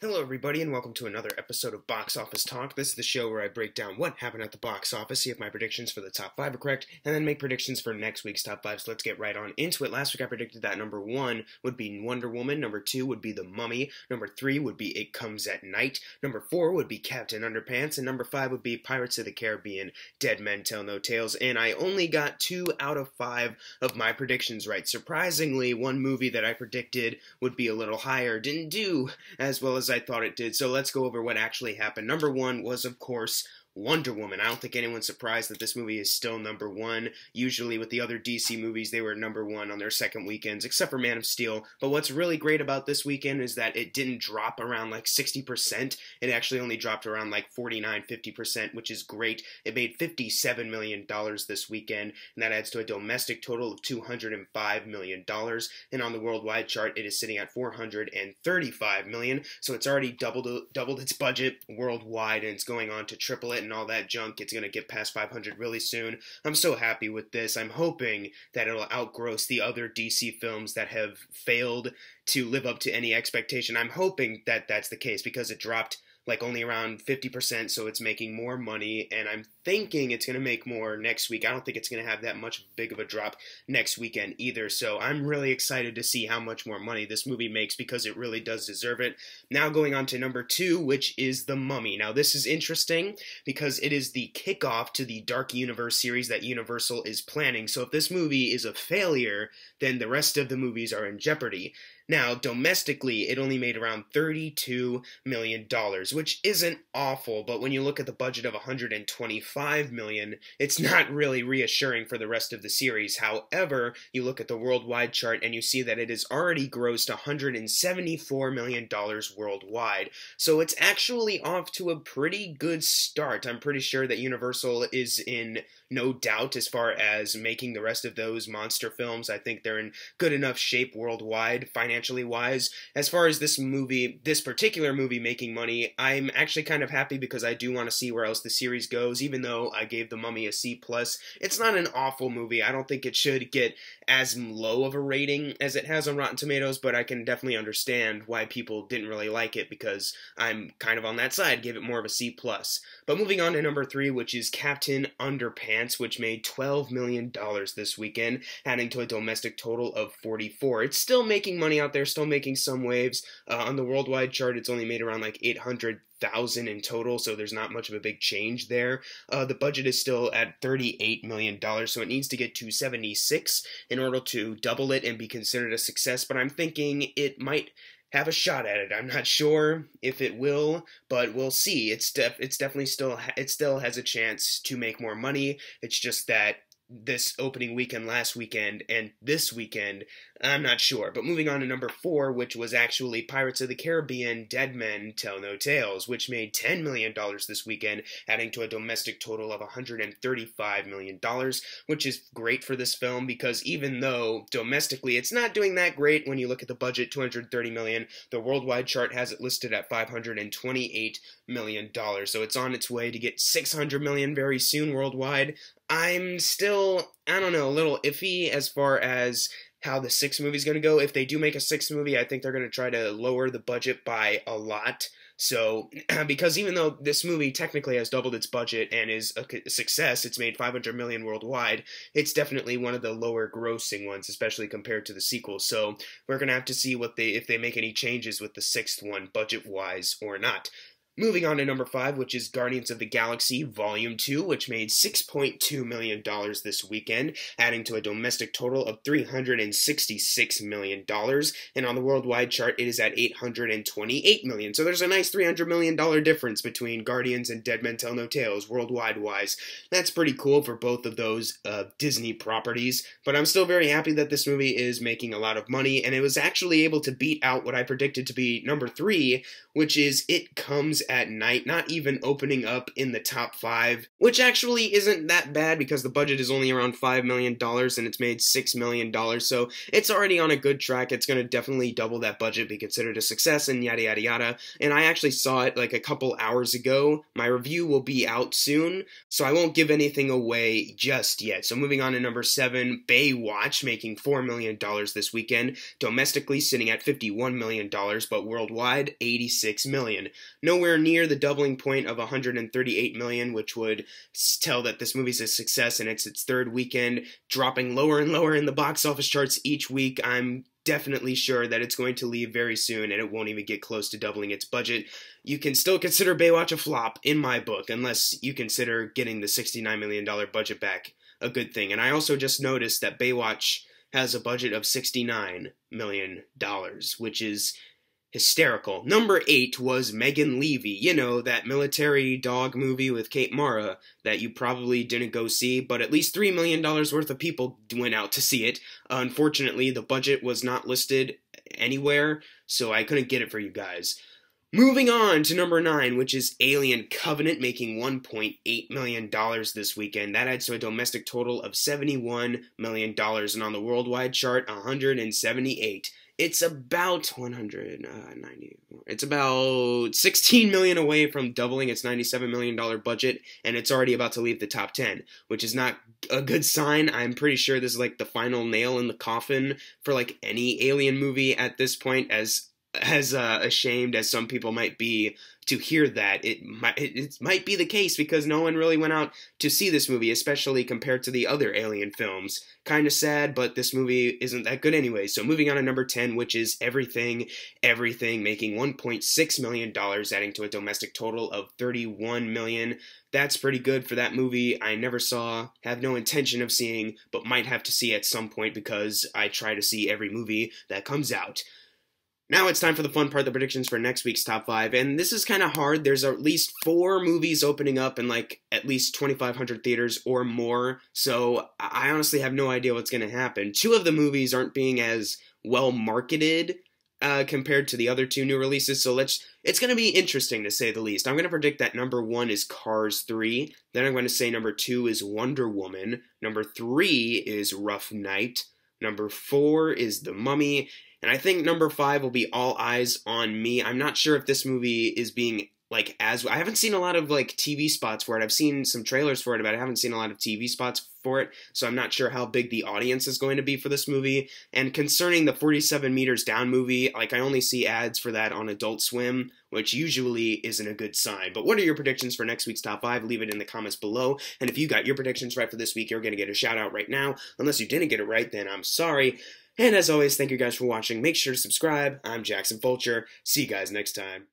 Hello everybody and welcome to another episode of Box Office Talk. This is the show where I break down what happened at the box office, see if my predictions for the top 5 are correct, and then make predictions for next week's top 5. So let's get right on into it. Last week I predicted that number 1 would be Wonder Woman, number 2 would be The Mummy, number 3 would be It Comes at Night, number 4 would be Captain Underpants, and number 5 would be Pirates of the Caribbean, Dead Men Tell No Tales, and I only got 2 out of 5 of my predictions right. Surprisingly, one movie that I predicted would be a little higher didn't do as well as I thought it did, so let's go over what actually happened. Number 1 was, of course, Wonder Woman. I don't think anyone's surprised that this movie is still number 1. Usually with the other DC movies, they were number 1 on their second weekends, except for Man of Steel. But what's really great about this weekend is that it didn't drop around like 60%. It actually only dropped around like 49-50%, which is great. It made $57 million this weekend, and that adds to a domestic total of $205 million. And on the worldwide chart, it is sitting at $435 million. So it's already doubled its budget worldwide, and it's going on to triple it and all that junk. It's going to get past 500 really soon. I'm so happy with this. I'm hoping that it'll outgross the other DC films that have failed to live up to any expectation. I'm hoping that that's the case because it dropped like only around 50%, so it's making more money, and I'm thinking it's going to make more next week. I don't think it's going to have that much big of a drop next weekend either, so I'm really excited to see how much more money this movie makes because it really does deserve it. Now going on to number 2, which is The Mummy. Now this is interesting because it is the kickoff to the Dark Universe series that Universal is planning, so if this movie is a failure, then the rest of the movies are in jeopardy. Now, domestically, it only made around $32 million, which isn't awful, but when you look at the budget of $125 million, it's not really reassuring for the rest of the series. However, you look at the worldwide chart and you see that it has already grossed $174 million worldwide, so it's actually off to a pretty good start. I'm pretty sure that Universal is in no doubt as far as making the rest of those monster films. I think they're in good enough shape worldwide, financially wise. As far as this particular movie making money, I'm actually kind of happy because I do want to see where else the series goes. Even though I gave The Mummy a C+, it's not an awful movie. I don't think it should get as low of a rating as it has on Rotten Tomatoes, but I can definitely understand why people didn't really like it because I'm kind of on that side, gave it more of a C+. But moving on to number 3, which is Captain Underpants, which made $12 million this weekend, adding to a domestic total of 44. It's still making money out there, still making some waves. On the worldwide chart, it's only made around like 800,000 in total, so there's not much of a big change there. The budget is still at $38 million, so it needs to get to 76 in order to double it and be considered a success, but I'm thinking it might have a shot at it. I'm not sure if it will, but we'll see. It's definitely still has a chance to make more money. It's just that this opening weekend, last weekend, and this weekend, I'm not sure. But moving on to number 4, which was actually Pirates of the Caribbean, Dead Men Tell No Tales, which made $10 million this weekend, adding to a domestic total of $135 million, which is great for this film because even though domestically it's not doing that great when you look at the budget, $230 million, the worldwide chart has it listed at $528 million. So it's on its way to get $600 million very soon worldwide. I'm still, I don't know, a little iffy as far as how the 6th movie is going to go. If they do make a 6th movie, I think they're going to try to lower the budget by a lot. So, because even though this movie technically has doubled its budget and is a success, it's made $500 million worldwide, it's definitely one of the lower grossing ones, especially compared to the sequel. So, we're going to have to see if they make any changes with the 6th one, budget-wise or not. Moving on to number 5, which is Guardians of the Galaxy Volume 2, which made $6.2 million this weekend, adding to a domestic total of $366 million. And on the worldwide chart, it is at $828 million. So there's a nice $300 million difference between Guardians and Dead Men Tell No Tales, worldwide-wise. That's pretty cool for both of those Disney properties. But I'm still very happy that this movie is making a lot of money, and it was actually able to beat out what I predicted to be number 3, which is It Comes at night, not even opening up in the top 5, which actually isn't that bad because the budget is only around $5 million and it's made $6 million, so it's already on a good track. It's going to definitely double that budget, be considered a success, and yada yada yada. And I actually saw it like a couple hours ago. My review will be out soon, so I won't give anything away just yet. So moving on to number 7, Baywatch, making $4 million this weekend, domestically sitting at $51 million, but worldwide, $86 million. Nowhere near the doubling point of $138 million, which would tell that this movie's a success, and it's its 3rd weekend, dropping lower and lower in the box office charts each week. I'm definitely sure that it's going to leave very soon, and it won't even get close to doubling its budget. You can still consider Baywatch a flop, in my book, unless you consider getting the $69 million budget back a good thing. And I also just noticed that Baywatch has a budget of $69 million, which is hysterical. Number 8 was Meghan Levy, you know, that military dog movie with Kate Mara that you probably didn't go see, but at least $3 million worth of people went out to see it. Unfortunately, the budget was not listed anywhere, so I couldn't get it for you guys. Moving on to number 9, which is Alien Covenant, making $1.8 million this weekend. That adds to a domestic total of $71 million, and on the worldwide chart, 178. It's about 190. It's about $16 million away from doubling its $97 million budget, and it's already about to leave the top 10, which is not a good sign. I'm pretty sure this is like the final nail in the coffin for like any Alien movie at this point, as ashamed as some people might be to hear that. It might be the case because no one really went out to see this movie, especially compared to the other Alien films. Kind of sad, but this movie isn't that good anyway. So moving on to number 10, which is Everything, making $1.6 million, adding to a domestic total of $31 million. That's pretty good for that movie. I never saw, have no intention of seeing, but might have to see at some point because I try to see every movie that comes out. Now it's time for the fun part, the predictions for next week's top 5, and this is kind of hard. There's at least 4 movies opening up in like at least 2,500 theaters or more, so I honestly have no idea what's going to happen. 2 of the movies aren't being as well marketed compared to the other 2 new releases, so it's going to be interesting to say the least. I'm going to predict that number 1 is Cars 3, then I'm going to say number 2 is Wonder Woman, number 3 is Rough Night, number 4 is The Mummy, and I think number 5 will be All Eyes on Me. I'm not sure if this movie is being, like, I haven't seen a lot of, like, TV spots for it. I've seen some trailers for it, but I haven't seen a lot of TV spots for it, so I'm not sure how big the audience is going to be for this movie. And concerning the 47 Meters Down movie, like, I only see ads for that on Adult Swim, which usually isn't a good sign. But what are your predictions for next week's top 5? Leave it in the comments below. And if you got your predictions right for this week, you're going to get a shout out right now. Unless you didn't get it right, then I'm sorry. And as always, thank you guys for watching. Make sure to subscribe. I'm Jackson Fulcher. See you guys next time.